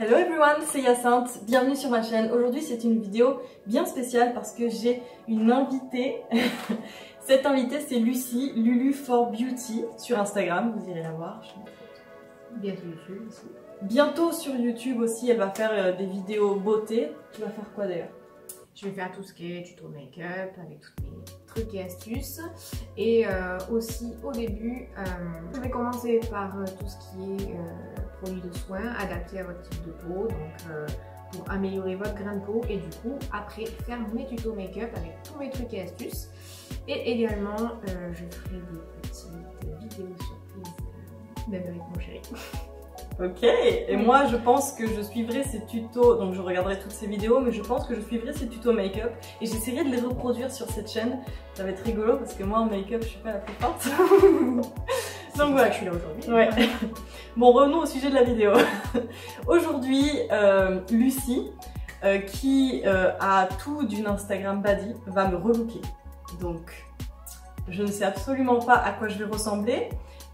Hello everyone, c'est Hyacinthe, bienvenue sur ma chaîne. Aujourd'hui c'est une vidéo bien spéciale parce que j'ai une invitée. Cette invitée c'est Lucie, Lulu4Beauty sur Instagram, vous irez la voir. Bientôt YouTube aussi. Bientôt sur YouTube aussi, elle va faire des vidéos beauté. Tu vas faire quoi d'ailleurs? Je vais faire tout ce qui est tuto make-up avec tous mes trucs et astuces. Et aussi au début, je vais commencer par tout ce qui est produits de soins adaptés à votre type de peau. Donc pour améliorer votre grain de peau. Et du coup, après faire mes tutos make-up avec tous mes trucs et astuces. Et également, je ferai des petites vidéos surprises, même avec mon chéri. Ok, et moi je pense que je suivrai ces tutos, donc je regarderai toutes ces vidéos, mais je pense que je suivrai ces tutos make-up et j'essaierai de les reproduire sur cette chaîne. Ça va être rigolo parce que moi en make-up je suis pas la plus forte. Donc voilà, je suis là aujourd'hui. Ouais. Bon, revenons au sujet de la vidéo. Aujourd'hui, Lucie, qui a tout d'une Instagram baddie, va me relooker. Donc, je ne sais absolument pas à quoi je vais ressembler.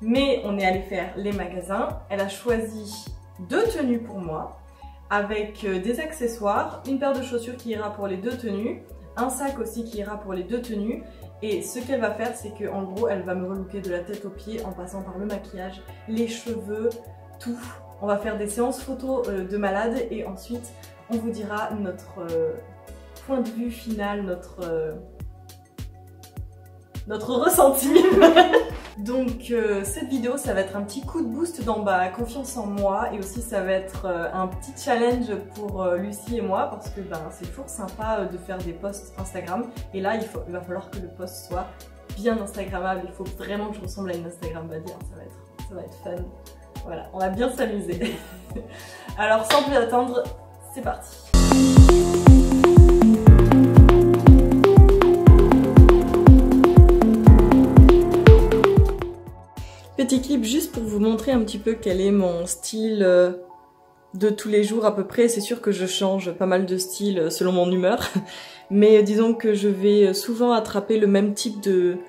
Mais on est allé faire les magasins, elle a choisi 2 tenues pour moi, avec des accessoires, une paire de chaussures qui ira pour les 2 tenues, un sac aussi qui ira pour les 2 tenues, et ce qu'elle va faire c'est qu'en gros elle va me relooker de la tête aux pieds en passant par le maquillage, les cheveux, tout. On va faire des séances photos de malade et ensuite on vous dira notre point de vue final, notre ressenti. Donc cette vidéo ça va être un petit coup de boost dans ma confiance en moi et aussi ça va être un petit challenge pour Lucie et moi parce que c'est toujours sympa de faire des posts Instagram et là il va falloir que le post soit bien instagrammable, il faut vraiment que je ressemble à une Instagram baddie, ça va être fun. Voilà, on va bien s'amuser. Alors sans plus attendre, c'est parti. Petit clip juste pour vous montrer un petit peu quel est mon style de tous les jours à peu près. C'est sûr que je change pas mal de style selon mon humeur, mais disons que je vais souvent attraper le même type de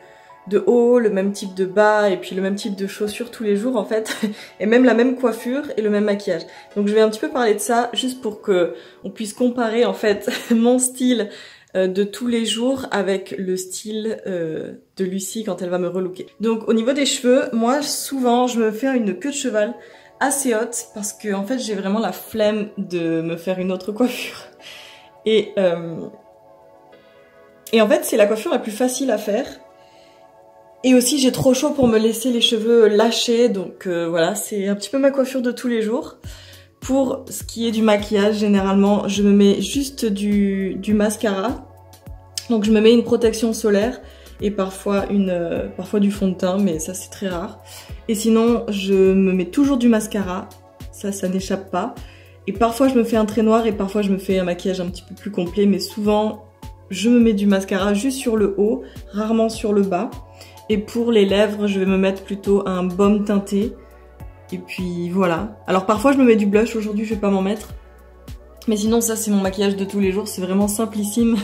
haut, le même type de bas et puis le même type de chaussures tous les jours en fait, et même la même coiffure et le même maquillage. Donc je vais un petit peu parler de ça juste pour que on puisse comparer en fait mon style de tous les jours avec le style de Lucie quand elle va me relooker. Donc au niveau des cheveux, moi souvent je me fais une queue de cheval assez haute parce que en fait j'ai vraiment la flemme de me faire une autre coiffure. Et en fait c'est la coiffure la plus facile à faire. Et aussi j'ai trop chaud pour me laisser les cheveux lâchés, donc voilà, c'est un petit peu ma coiffure de tous les jours. Pour ce qui est du maquillage, généralement, je me mets juste du mascara. Donc je me mets une protection solaire et parfois du fond de teint, mais ça c'est très rare. Et sinon, je me mets toujours du mascara, ça n'échappe pas. Et parfois je me fais un trait noir et parfois je me fais un maquillage un petit peu plus complet, mais souvent je me mets du mascara juste sur le haut, rarement sur le bas. Et pour les lèvres, je vais me mettre plutôt un baume teinté. Et puis voilà. Alors parfois je me mets du blush, aujourd'hui je vais pas m'en mettre. Mais sinon ça c'est mon maquillage de tous les jours, c'est vraiment simplissime.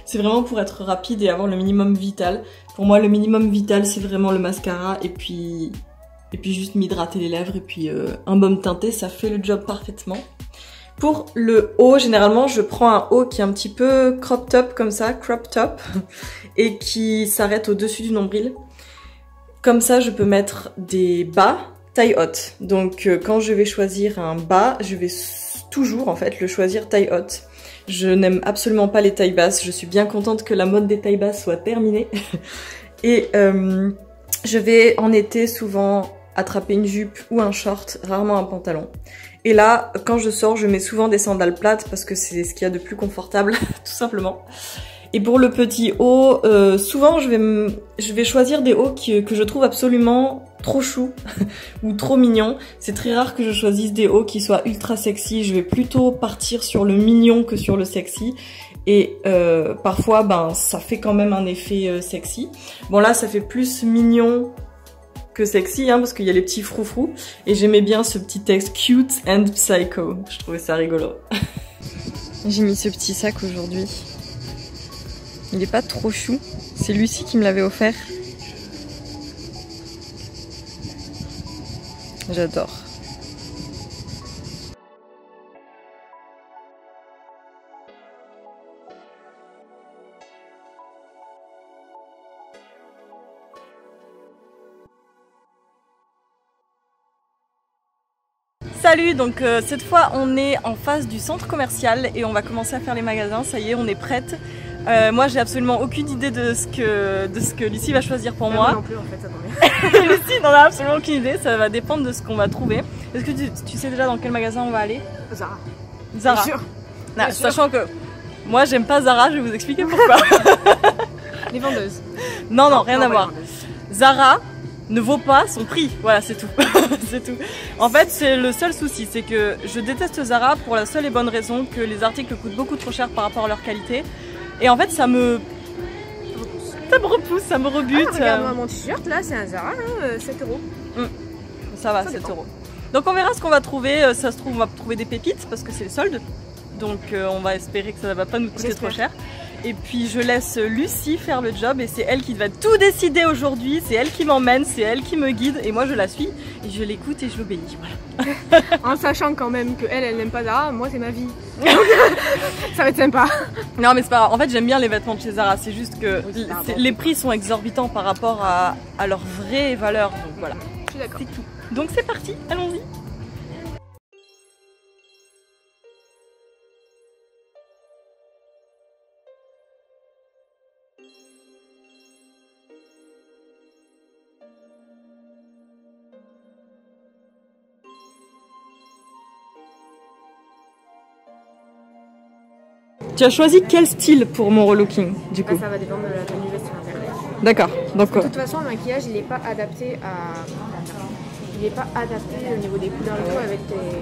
C'est vraiment pour être rapide et avoir le minimum vital. Pour moi le minimum vital c'est vraiment le mascara et puis juste m'hydrater les lèvres et puis un baume teinté, ça fait le job parfaitement. Pour le haut, généralement je prends un haut qui est un petit peu crop top comme ça, crop top, et qui s'arrête au-dessus du nombril. Comme ça je peux mettre des bas taille haute. Donc quand je vais choisir un bas, je vais toujours en fait le choisir taille haute. Je n'aime absolument pas les tailles basses, je suis bien contente que la mode des tailles basses soit terminée. Et je vais en été souvent attraper une jupe ou un short, rarement un pantalon. Et là, quand je sors, je mets souvent des sandales plates parce que c'est ce qu'il y a de plus confortable, tout simplement. Et pour le petit haut, souvent je vais choisir des hauts que je trouve absolument trop chou ou trop mignon. C'est très rare que je choisisse des hauts qui soient ultra sexy. Je vais plutôt partir sur le mignon que sur le sexy. Et parfois, ça fait quand même un effet sexy. Bon là, ça fait plus mignon que sexy, hein, parce qu'il y a les petits froufrous. Et j'aimais bien ce petit texte cute and psycho. Je trouvais ça rigolo. J'ai mis ce petit sac aujourd'hui. Il est pas trop chou. C'est Lucie qui me l'avait offert. J'adore. Salut, donc cette fois on est en face du centre commercial et on va commencer à faire les magasins, ça y est on est prête. Moi j'ai absolument aucune idée de ce que Lucie va choisir pour moi. Moi non plus en fait, ça tombe bien. Lucie n'en a absolument aucune idée, ça va dépendre de ce qu'on va trouver. Est-ce que tu sais déjà dans quel magasin on va aller? Zara. Zara. Bien sûr. Non, Bien sûr. sachant que moi j'aime pas Zara, je vais vous expliquer pourquoi. Les vendeuses. Non, rien à pas voir. les vendeuses. Zara ne vaut pas son prix, voilà c'est tout. C'est tout. En fait c'est le seul souci, c'est que je déteste Zara pour la seule et bonne raison que les articles coûtent beaucoup trop cher par rapport à leur qualité. Et en fait ça me repousse, ça me rebute. Ah, regarde-moi mon t-shirt là, c'est un Zara, hein, 7 €. Ça va, Ça 7 dépend. €. Donc on verra ce qu'on va trouver, ça se trouve on va trouver des pépites parce que c'est le solde. Donc on va espérer que ça ne va pas nous coûter trop cher. Et puis je laisse Lucie faire le job et c'est elle qui va tout décider aujourd'hui, c'est elle qui m'emmène, c'est elle qui me guide et moi je la suis et je l'écoute et je l'obéis. Voilà. En sachant quand même que elle n'aime pas Zara, moi c'est ma vie. Ça va être sympa. Non mais c'est pas grave, en fait j'aime bien les vêtements de chez Zara, c'est juste que Oui, pardon. les prix sont exorbitants par rapport à leur vraie valeur. Donc voilà, Je suis d'accord. c'est tout. Donc c'est parti, allons-y. Tu as choisi quel style pour mon relooking du coup? Ça va dépendre de la tenue vestimentaire. D'accord, donc De toute façon, le maquillage il n'est pas adapté à. Il n'est pas adapté au niveau des couleurs et tout avec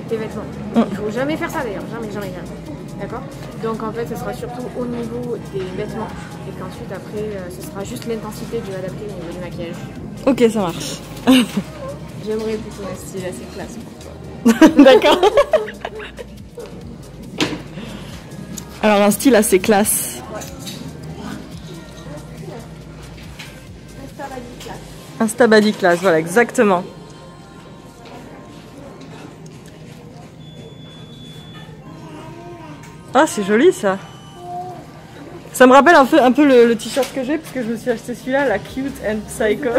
tes vêtements. Il faut jamais faire ça d'ailleurs, jamais. D'accord? Donc en fait, ce sera surtout au niveau des vêtements et qu'ensuite après, ce sera juste l'intensité que je vais adapter au niveau du maquillage. ok, ça marche. J'aimerais plutôt un style assez classe pour toi. D'accord. Alors un style assez classe. Un stabadi classe, voilà, exactement. Ah, c'est joli ça. Ça me rappelle un peu le t-shirt que j'ai parce que je me suis acheté celui-là, la Cute and Psycho.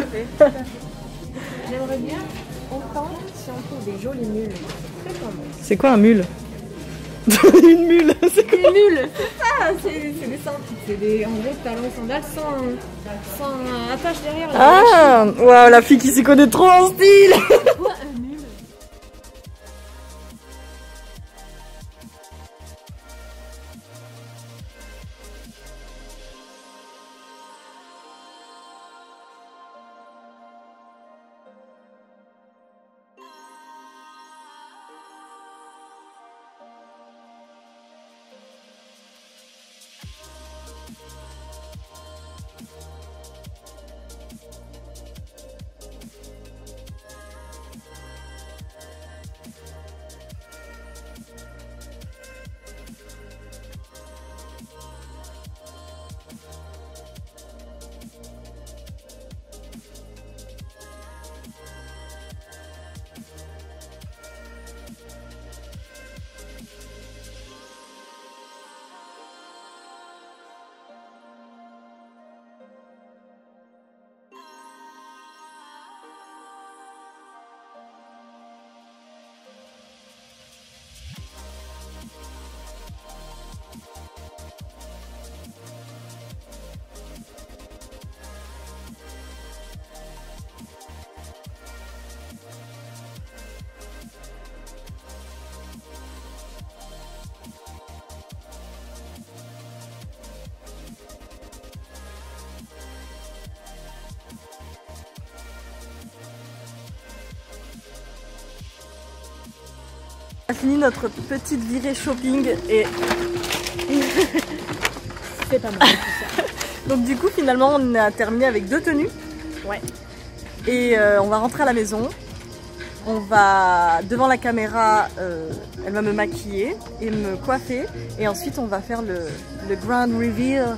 J'aimerais bien autant si on trouve des jolis mules. C'est quoi un mule? Une mule, c'est quoi? Des mules, c'est ça, c'est des en gros talons sandales sans attache derrière. Ah, waouh, la fille qui s'y connaît trop en style. Quoi un mule? On a fini notre petite virée shopping et C'est pas mal tout ça. donc du coup finalement on a terminé avec 2 tenues. Ouais. Et on va rentrer à la maison. On va devant la caméra, elle va me maquiller et me coiffer et ensuite on va faire le grand reveal,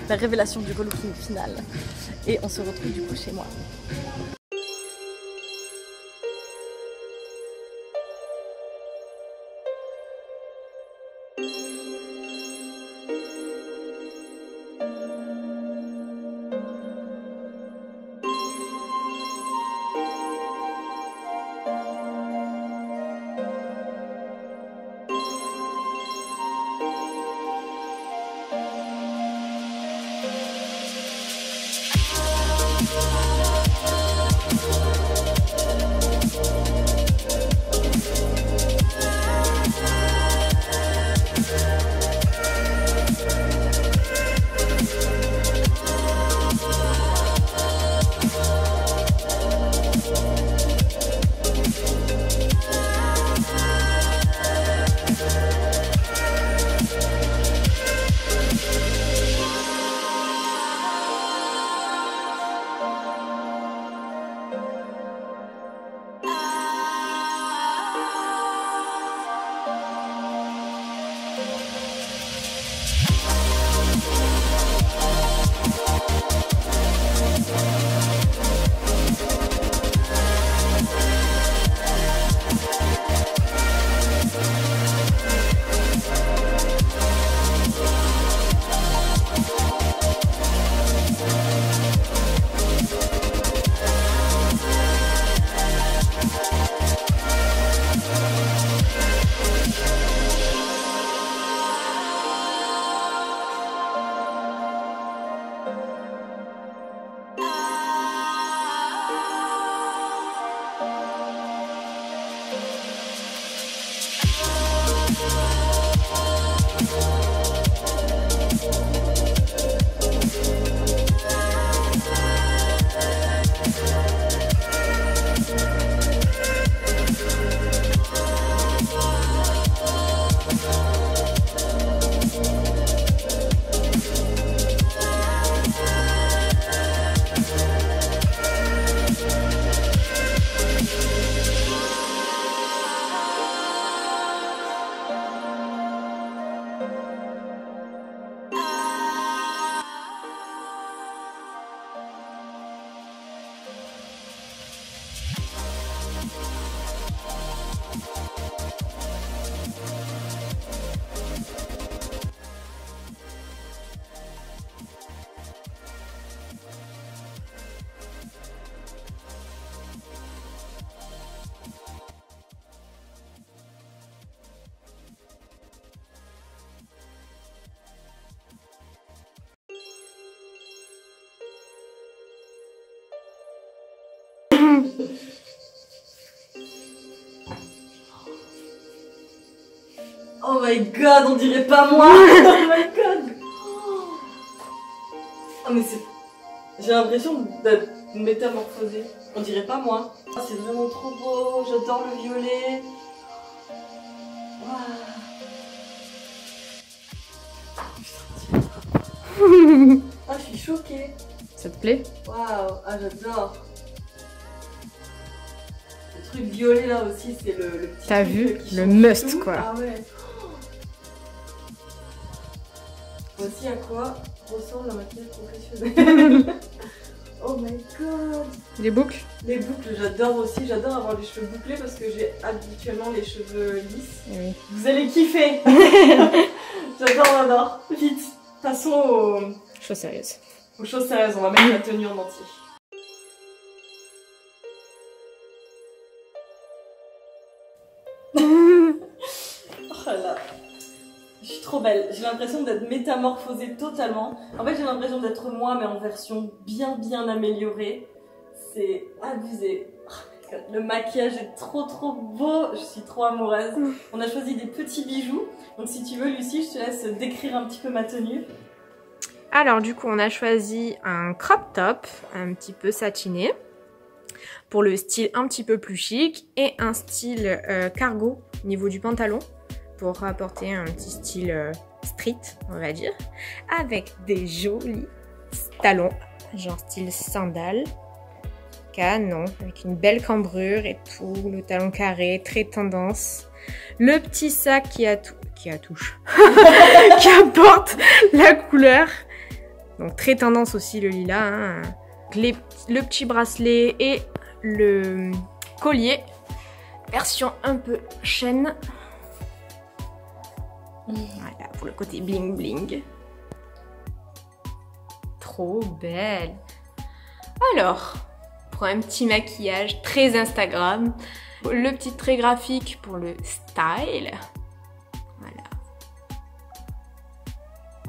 la révélation du relooking final. Et on se retrouve du coup chez moi. Oh my god, on dirait pas moi. Oh my god. Oh mais c'est... J'ai l'impression d'être métamorphosée. On dirait pas moi. Oh, c'est vraiment trop beau, j'adore le violet. Wow. Ah, je suis choquée. Ça te plaît? Waouh, ah j'adore. Le truc violet là aussi, c'est le petit. T'as vu? Le must tout. quoi. Ah ouais. Voici à quoi ressemble un maquillage professionnel. Oh my god. Les boucles? Les boucles, j'adore aussi. J'adore avoir les cheveux bouclés parce que j'ai habituellement les cheveux lisses. Oui. Vous allez kiffer. J'adore. Vite. Passons aux Chose sérieuse. aux choses sérieuses. On va mettre la tenue en entier. Oh là. Je suis trop belle. J'ai l'impression d'être métamorphosée totalement. En fait, j'ai l'impression d'être moi, mais en version bien améliorée. C'est abusé. Oh my God. Le maquillage est trop beau. Je suis trop amoureuse. On a choisi des petits bijoux. Donc si tu veux, Lucie, je te laisse décrire un petit peu ma tenue. Alors du coup, on a choisi un crop top, un petit peu satiné, pour le style un petit peu plus chic, et un style cargo au niveau du pantalon, pour apporter un petit style street, on va dire, avec des jolis talons, genre style sandales, canon, avec une belle cambrure et tout, le talon carré, très tendance, le petit sac qui attouche, qui apporte la couleur, donc très tendance aussi le lilas, hein. Le petit bracelet et le collier, version un peu chaîne. Voilà, pour le côté bling bling. Trop belle. Alors, pour un petit maquillage très Instagram, le petit trait graphique pour le style. Voilà.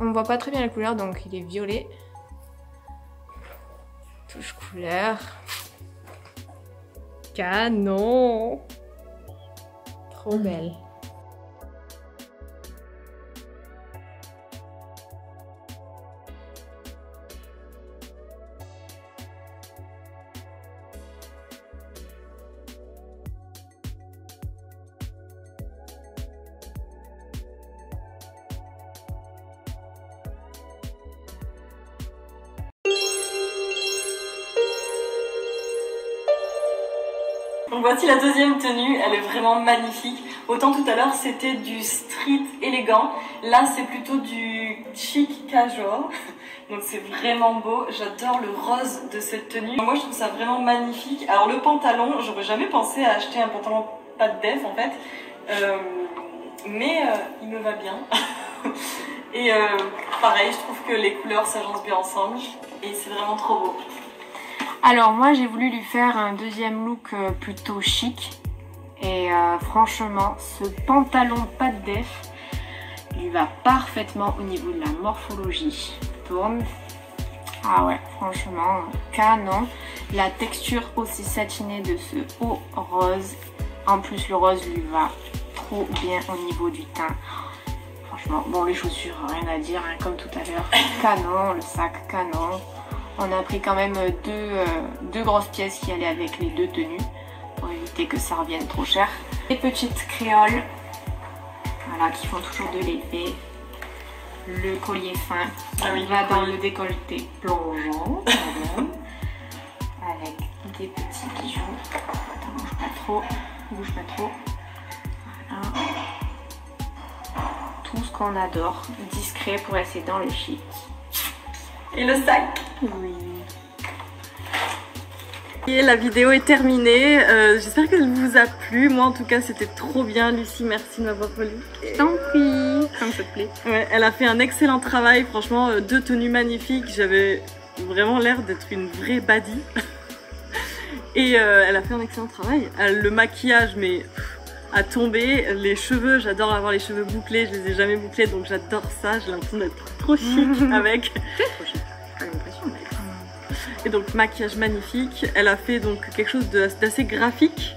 On voit pas très bien la couleur, donc il est violet. Touche couleur. Canon. Trop belle. Donc voici la deuxième tenue, elle est vraiment magnifique. Autant tout à l'heure c'était du street élégant, là c'est plutôt du chic casual. Donc c'est vraiment beau, j'adore le rose de cette tenue. Moi je trouve ça vraiment magnifique. Alors le pantalon, j'aurais jamais pensé à acheter un pantalon pas de def en fait. Mais il me va bien. Et pareil, je trouve que les couleurs s'agencent bien ensemble. Et c'est vraiment trop beau. Alors moi j'ai voulu lui faire un deuxième look plutôt chic et franchement ce pantalon pas de def lui va parfaitement au niveau de la morphologie. Tourne. Ah ouais, franchement canon. La texture aussi satinée de ce haut rose. En plus le rose lui va trop bien au niveau du teint. Franchement, bon les chaussures rien à dire hein, comme tout à l'heure. Canon, le sac canon. On a pris quand même deux grosses pièces qui allaient avec les deux tenues pour éviter que ça revienne trop cher. Les petites créoles, voilà, qui font toujours de l'effet. Le collier fin, qui va dans le décolleté plongeant, avec des petits bijoux. Attends, bouge pas trop. Voilà. Tout ce qu'on adore, discret pour rester dans le chic. Et le sac. Oui. Et la vidéo est terminée. J'espère qu'elle vous a plu. Moi en tout cas c'était trop bien. Lucie, merci de m'avoir relu. Tant pis, comme ça te plaît. Ouais, elle a fait un excellent travail. Franchement, deux tenues magnifiques. J'avais vraiment l'air d'être une vraie baddie. Et elle a fait un excellent travail. Le maquillage, mais à tomber. Les cheveux, j'adore avoir les cheveux bouclés. Je les ai jamais bouclés, donc j'adore ça. J'ai l'impression d'être trop chic avec. C'est trop chic. J'ai l'impression. Et donc maquillage magnifique. Elle a fait donc quelque chose d'assez graphique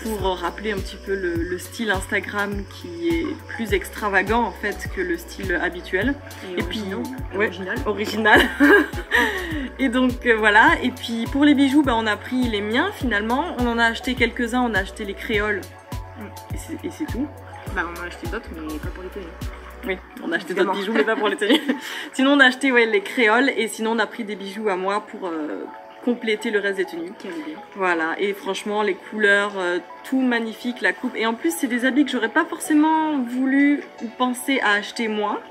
pour rappeler un petit peu le style Instagram qui est plus extravagant en fait que le style habituel. Et puis ouais, original. Et donc voilà. Et puis pour les bijoux, bah, on a pris les miens finalement. On en a acheté quelques-uns. On a acheté les créoles. Et c'est tout. Bah on a acheté d'autres mais pas pour les tenues. Oui, on a acheté d'autres bijoux mais pas pour les tenues. Sinon on a acheté ouais, les créoles et sinon on a pris des bijoux à moi pour compléter le reste des tenues. Voilà, et franchement les couleurs, tout magnifique, la coupe. Et en plus c'est des habits que j'aurais pas forcément voulu ou pensé à acheter moi.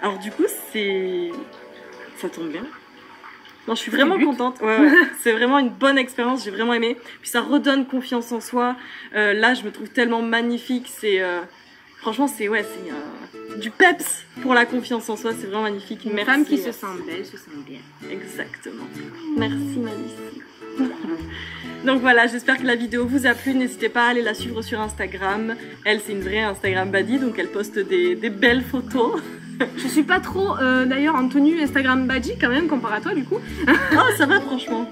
Alors du coup ça tombe bien. Non, je suis vraiment contente. Ouais, ouais. C'est vraiment une bonne expérience. J'ai vraiment aimé. Puis ça redonne confiance en soi. Là, je me trouve tellement magnifique. C'est franchement, c'est du peps pour la confiance en soi. C'est vraiment magnifique. Une femme qui se sent belle, se sent bien. Exactement. Merci Malice. Donc voilà, j'espère que la vidéo vous a plu. N'hésitez pas à aller la suivre sur Instagram. Elle, c'est une vraie Instagram baddie, donc elle poste des belles photos. Je suis pas trop d'ailleurs en tenue Instagram badgy quand même comparé à toi du coup. Oh ça va franchement.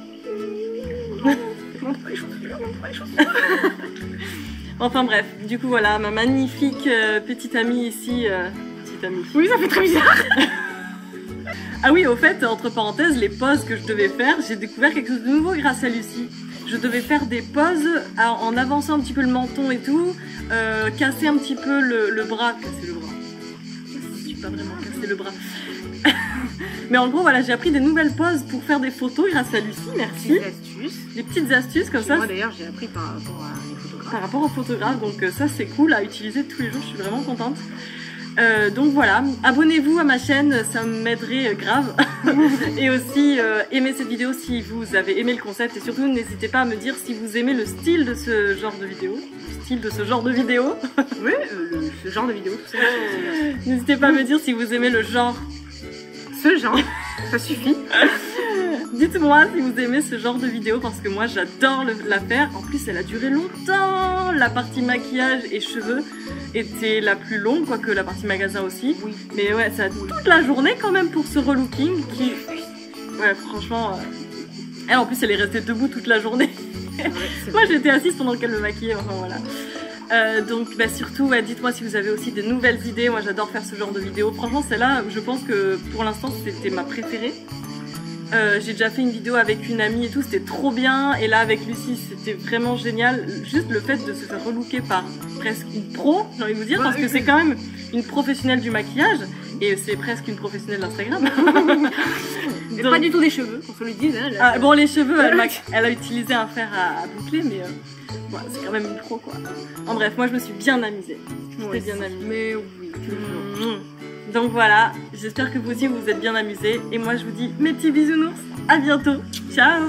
Montre pas les chaussures. Enfin bref, du coup voilà ma magnifique petite amie ici. Petite amie. Oui ça fait très bizarre. Ah oui au fait entre parenthèses les poses que je devais faire, j'ai découvert quelque chose de nouveau grâce à Lucie. Je devais faire des poses en avançant un petit peu le menton et tout, casser un petit peu le bras, casser le bras. Pas vraiment casser le bras. Mais en gros voilà j'ai appris des nouvelles poses pour faire des photos grâce à Lucie, merci. Des petites astuces comme ça. Moi d'ailleurs j'ai appris par rapport à les photographes. Par rapport aux photographes, donc ça c'est cool à utiliser tous les jours, je suis vraiment contente. Donc voilà, abonnez-vous à ma chaîne, ça m'aiderait grave. Et aussi aimez cette vidéo si vous avez aimé le concept et surtout n'hésitez pas à me dire si vous aimez le style de ce genre de vidéo. Oui, ce genre de vidéo, tout ça. N'hésitez pas à me dire si vous aimez le genre. Ce genre, ça suffit. Dites-moi si vous aimez ce genre de vidéo parce que moi j'adore la faire. En plus elle a duré longtemps. La partie maquillage et cheveux était la plus longue, quoique la partie magasin aussi. Oui. Mais ouais, ça a toute la journée quand même pour ce relooking qui... Ouais, franchement... Elle en plus elle est restée debout toute la journée. Ouais, moi j'étais assise pendant qu'elle me maquillait, enfin voilà. Donc bah, surtout ouais, dites-moi si vous avez aussi des nouvelles idées. Moi j'adore faire ce genre de vidéos. Franchement celle-là je pense que pour l'instant c'était ma préférée. J'ai déjà fait une vidéo avec une amie et tout, c'était trop bien. Et là avec Lucie c'était vraiment génial. Juste le fait de se faire relooker par presque une pro, j'ai envie de vous dire, parce que c'est quand même une professionnelle du maquillage. Et c'est presque une professionnelle d'Instagram. Donc... Pas du tout des cheveux, qu'on se le dise. Hein, ah, bon, les cheveux, elle a utilisé un fer à boucler, mais ouais, c'est quand même une pro, quoi. En bref, moi, je me suis bien amusée. J'étais bien amusée. Mais oui, toujours. Donc voilà, j'espère que vous aussi, vous vous êtes bien amusés. Et moi, je vous dis mes petits bisounours. À bientôt. Ciao.